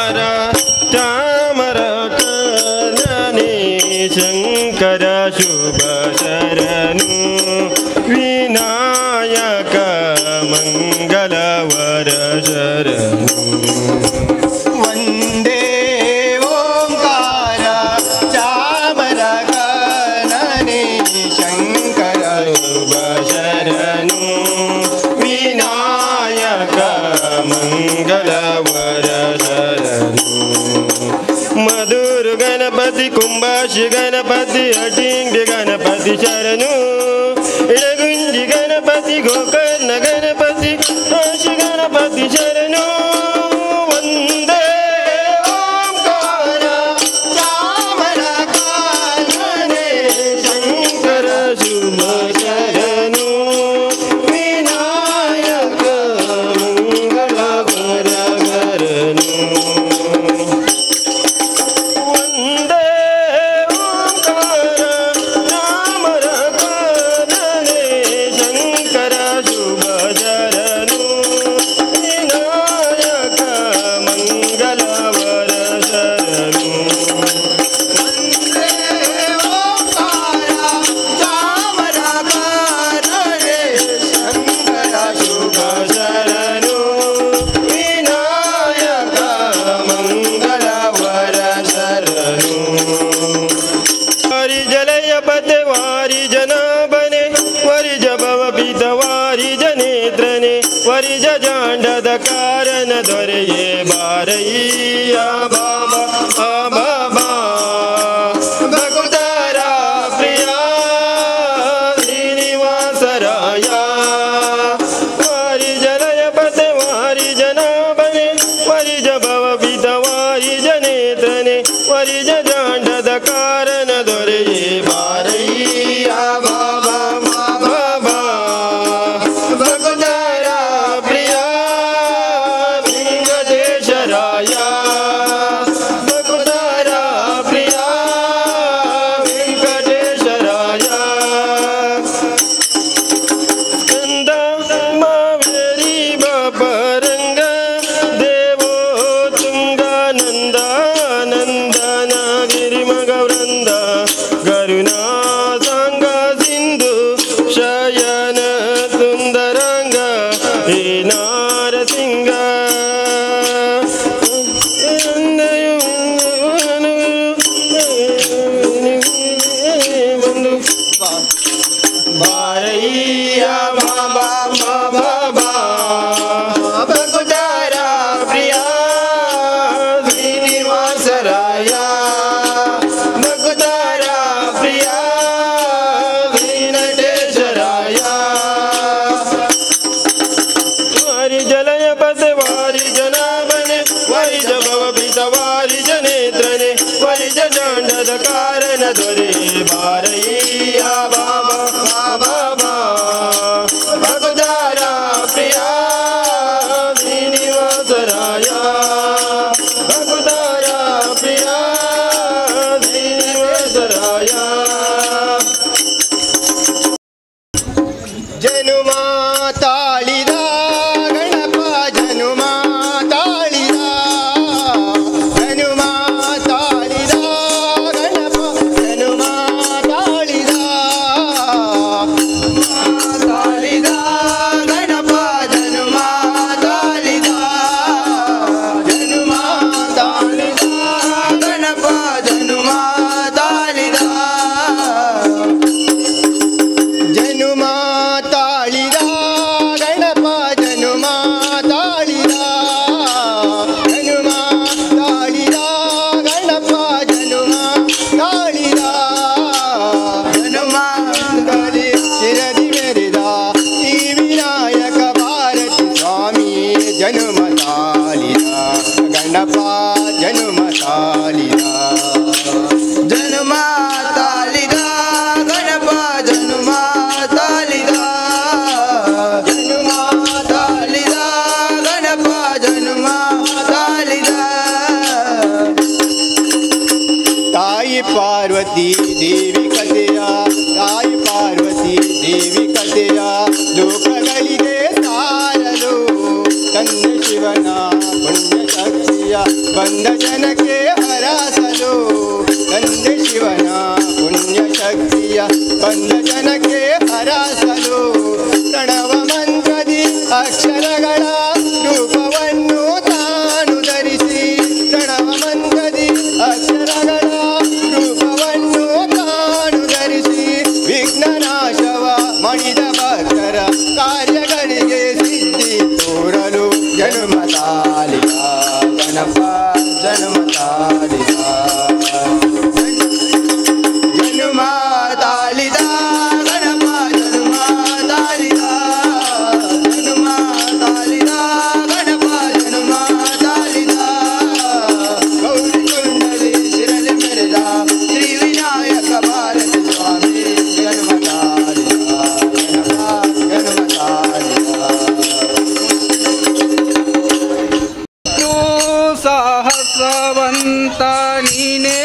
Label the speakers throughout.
Speaker 1: ओंकार चामर कानने शंकर शुभ शरणु विनायक मंगलवर शरणु
Speaker 2: वंदे ओंकार चामर कानने शंकर
Speaker 1: शुभ शरणु विनायक मंगलवर शरणु मधुर गणपति कुंभाशी गणपति अटिंग गणपति शरणु इडगुंजी गणपति गोकर्ण गणपति काशी गणपति शरणु वंदे ओंकार चामर कानने शंकर शुभ शरणु विनायक मंगलवर शरणु वंदे ओंकार चामर कानने शंकर शुभ शरणु विनायक मंगलवर शरणु शुभ शरणु विनायक मंगलवर शरणु वारी जलय पते वारी जनाबने वरि जभव पीत वारी जनेत्रने वरि जांडद कारण दೊರೆಯೇ ಬಾರಯ್ಯ ಬಾಬಾ ಆ ಬಾಬಾ ಭಕ್ತರ ಪ್ರಿಯ ಶ್ರೀನಿವಾಸರಾಯ ವಾರಿ ಜಲಯ ಪತೆ ವಾರಿ ಜನಾಬನೆ ವರಿ ಜಭವ ಪೀತ ವಾರಿ ಜನೇತ್ರನೆ ವರಿ ಜಾಂಡದ ಕಾರಣ ದೊರೆಯೇ ಬಾರಯ್ಯ ಬಾಬಾ ಬಾಬಾ ಭಕ್ತರ ಪ್ರಿಯ ವೆಂಕಟೇಶರಾಯ ಭಕ್ತರ ಪ್ರಿಯ ವೆಂಕಟೇಶರಾಯ ಕಂದ ಮಾವೇರಿ ಬಾಬರಂಗ ದೇವೋ ತುಂಗಾನಂದ ನಂದನ ಗಿರಿಮಗ ವೃಂದ ಕರುಣಾ ಸಂಗ ಸಿಂಧು ಶಯನ ಸುಂದರಂಗ ಹೇ ನಾರಸಿಂಗ ಬಂದು ಬಾರಯ್ಯ ಬಾಬಾ ಬಾಬಾ ಭಕ್ತರ ಪ್ರಿಯ ಶ್ರೀನಿವಾಸರಾಯ ಭಕ್ತರ ಪ್ರಿಯ ವೆಂಕಟೇಶರಾಯ ವಾರಿ ಜಲಯ ಪತೆ ವಾರಿ ಜನಾಬನೆ ವರಿ ಜಭವ ಪಿತ ವಾರಿ ಜನೇತ್ರನೆ ವರಿ ಜಾಂಡದ ಕಾರಣ ದೊರೆಯೇ ಬಾರಯ್ಯ ಬಾಬಾ ಬಾಬಾ ಭಕ್ತರ ಪ್ರಿಯ ಶ್ರೀನಿವಾಸರಾಯ ಭಕ್ತರ ಪ್ರಿಯ ಶ್ರೀನಿವಾಸರಾಯ
Speaker 2: ಜನುಮ ತಾಳಿದ ಗಣಪ ಜನುಮ ತಾಳಿದ ಜನುಮ ತಾಳಿದ ಗಣಪ ಜನುಮ ತಾಳಿದ ತಾಳಿದ ಗಣಪ ಜನುಮ ತಾಳಿದ ಜನುಮ ತಾಳಿದ ಗಣಪ ಜನುಮ ತಾಳಿದ ಜನುಮ ತಾಳಿದ ಗಣಪ ಜನುಮ ತಾಳಿದ ಜನುಮ ತಾಳಿದ ಗಣಪ ಜನುಮ ತಾಳಿದ ಜನುಮ ತಾಳಿ ಶಿರದಿ ಮೆರೆದ ಈ ವಿನಾಯಕ ಭಾರತಿ ಸ್ವಾಮಿ ಜನುಮ ತಾಳಿದ ಗಣಪ ಜನುಮ ತಾಳಿದ ಜನುಮ ತಾಳಿದ ಗಣಪ ಜನುಮ ತಾಳಿದ ಜನುಮ ತಾಳಿದ ಗಣಪ ಜನುಮ ತಾಳಿದ ತಾಯಿ ಪಾರ್ವತಿ ದೇವಿ ಕಥೆಯ ತಾಯಿ ಪಾರ್ವತಿ ದೇವಿ ಕಥೆಯ ಲೋಕಗಳಿಗೆ ಸಾರಲು ತಂದೆ ಶಿವನ ಪುಣ್ಯ ಶಕ್ತಿಯ ಬಂದ ಜನಕ್ಕೆ ಹರಸಲು ತಂದೆ ಶಿವನ ಪುಣ್ಯ ಶಕ್ತಿಯ ಬಂದ ಜನಕ್ಕೆ ಹರಸಲು ಪ್ರಣವ ಮಂತ್ರದಿ ಅಕ್ಷರಗಳ ರೂಪವನ್ನು ತಾನು ಧರಿಸಿ ಪ್ರಣವ ಮಂತ್ರದಿ ಅಕ್ಷರಗಳ ರೂಪವನ್ನು ತಾನು ಧರಿಸಿ ವಿಘ್ನನಾಶವ ಮಣಿದ ಭಕ್ತರ ಕಾರ್ಯಗಳಿಗೆ ಸಿದ್ಧಿ ತೋರಲು ಜನ್ಮ ತಾಳಿದ ಗಣಪ ಜನ್ಮ ತಾಳಿದ ಜನ್ಮ ತಾಳಿದ ಗಣಪ ಜನ್ಮ ತಾಳಿದ ಜನ್ಮ ತಾಳಿದ ಗಣಪ ಜನ್ಮ ತಾಳಿದ ಗೌರಿ ಕುಂಡಲಿ ಶಿರಲಿ ಮೆರೆದ ಶ್ರೀ ವಿನಾಯಕ ಭಾರತಿ ಸ್ವಾಮಿ ಜನ್ಮ ತಾಳಿದ ಗಣಪ ಜನ್ಮ ತಾಳಿದ
Speaker 3: ಸಾಹಸವಂತ ನೀನೇ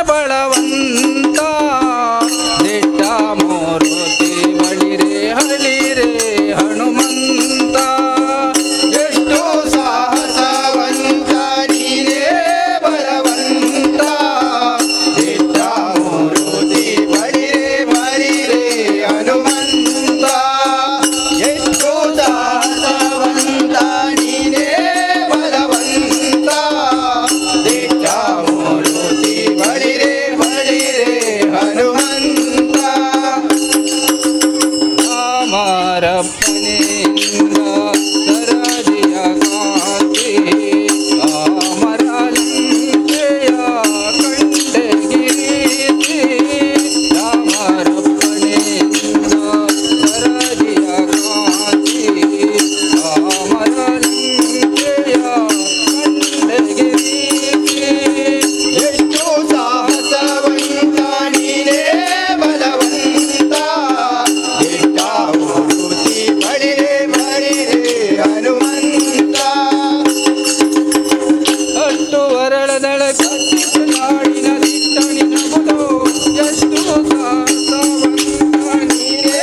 Speaker 3: ಬಳವಂತ ದಿಟ್ಟ ಮೂರುತಿ ಬಳಿರೆ ಹಳಿರೆ ಹನುಮಂತ
Speaker 2: ಎಷ್ಟು ಸಾಹಸವಂತ ನೀನೇ ಬಲವಂತ ದಿಟ್ಟ ಮೂರುತಿ ಬಳಿರೆ ಬಳಿರೆ ಹನುಮಂತ ಎಷ್ಟು ಸಾಹಸವಂತ ನೀನೇ ಬಲವಂತ ದಿಟ್ಟ ಮೂರುತಿ ಬಳಿರೆ ಬಳಿರೆ ಹನುಮಂತ
Speaker 3: ಅಮರಪ್ಪನಿಂದ ಸರದಿಯ ಕಾಂತಿ ಅಮರಲಂಕೆಯ ಕಂಡಗಿರಿ ಅಮರಪ್ಪನಿಂದ ಸರದಿಯ ಕಾಂತಿ ಅಮರಲಂಕೆಯ ಕಂಡಗಿರಿ
Speaker 2: ಎಷ್ಟು ಸಾಹಸವಂತ ನೀನೇ ಬಲವಂತ ದಿಟ್ಟ ಮೂರುತಿ ಬಳಿರೆ ಬಳಿರೆ ಹನುಮಂತ
Speaker 3: ಅಷ್ಟು ಅರಳದಳ ಕಟ್ಟಿನಾಡಿನ ದಿಟ್ಟಣಿನ ಬುಧೋ ಎಷ್ಟು ಸಾಹಸವಂತ
Speaker 2: ನೀನೇ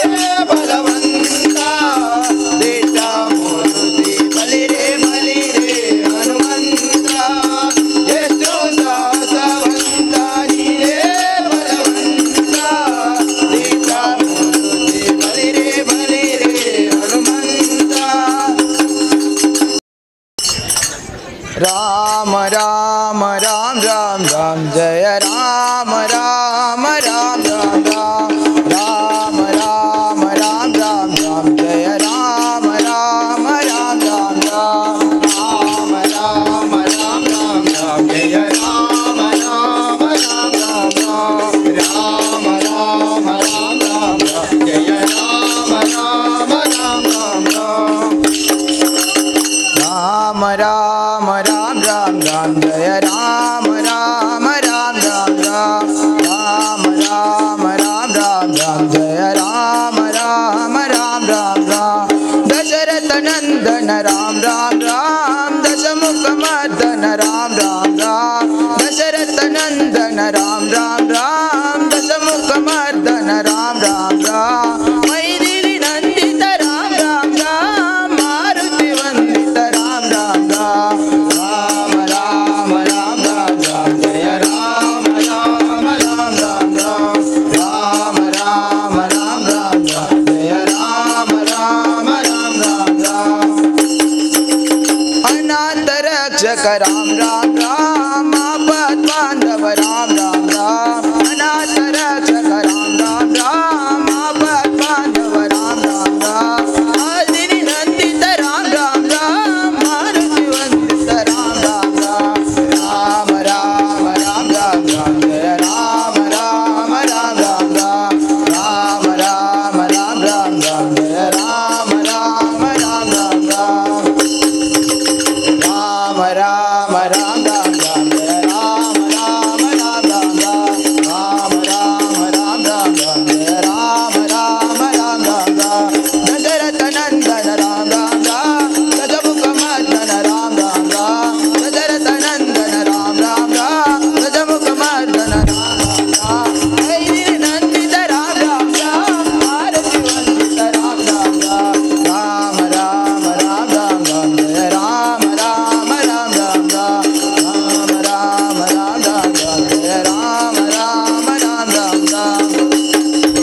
Speaker 2: ಬಲವಂತ ದಿಟ್ಟ ಮೂರುತಿ ಬಳಿರೆ ಬಳಿರೆ ಹನುಮಂತ ಎಷ್ಟು ಸಾಹಸವಂತ ನೀನೇ ಬಲವಂತ ದಿಟ್ಟ ಮೂರುತಿ ಬಳಿರೆ ಬಳಿರೆ ಹನುಮಂತ राम राम राम राम राम जय राम राम राम राम राम राम राम राम राम राम जय राम राम राम राम राम राम राम राम राम राम जय राम राम राम राम राम राम राम राम राम राम जय राम राम राम राम राम राम राम राम राम राम जय राम राम राम राम राम राम राम राम राम राम जय राम राम राम राम राम दशरथ नंदन राम राम राम दशमुख मर्दन राम राम राम दशरथ नंदन राम राम राम दशमुख मर्दन राम राम राम मैथिली नंदित राम राम राम मारुति वंदित राम राम राम राम राम राम राम राम जय राम राम राम राम राम राम राम राम राम राम जय राम राम राम राम राम अनाथ रक्षक राम राम राम आपद बांधव राम राम राम अनाथ रक्षक राम राम राम आपद बांधव राम राम राम आदिनी नंदित राम राम राम मारुति वंदित राम राम राम राम राम राम राम राम जय राम राम राम राम राम राम राम राम राम राम जय राम राम राम राम राम राम राम राम राम राम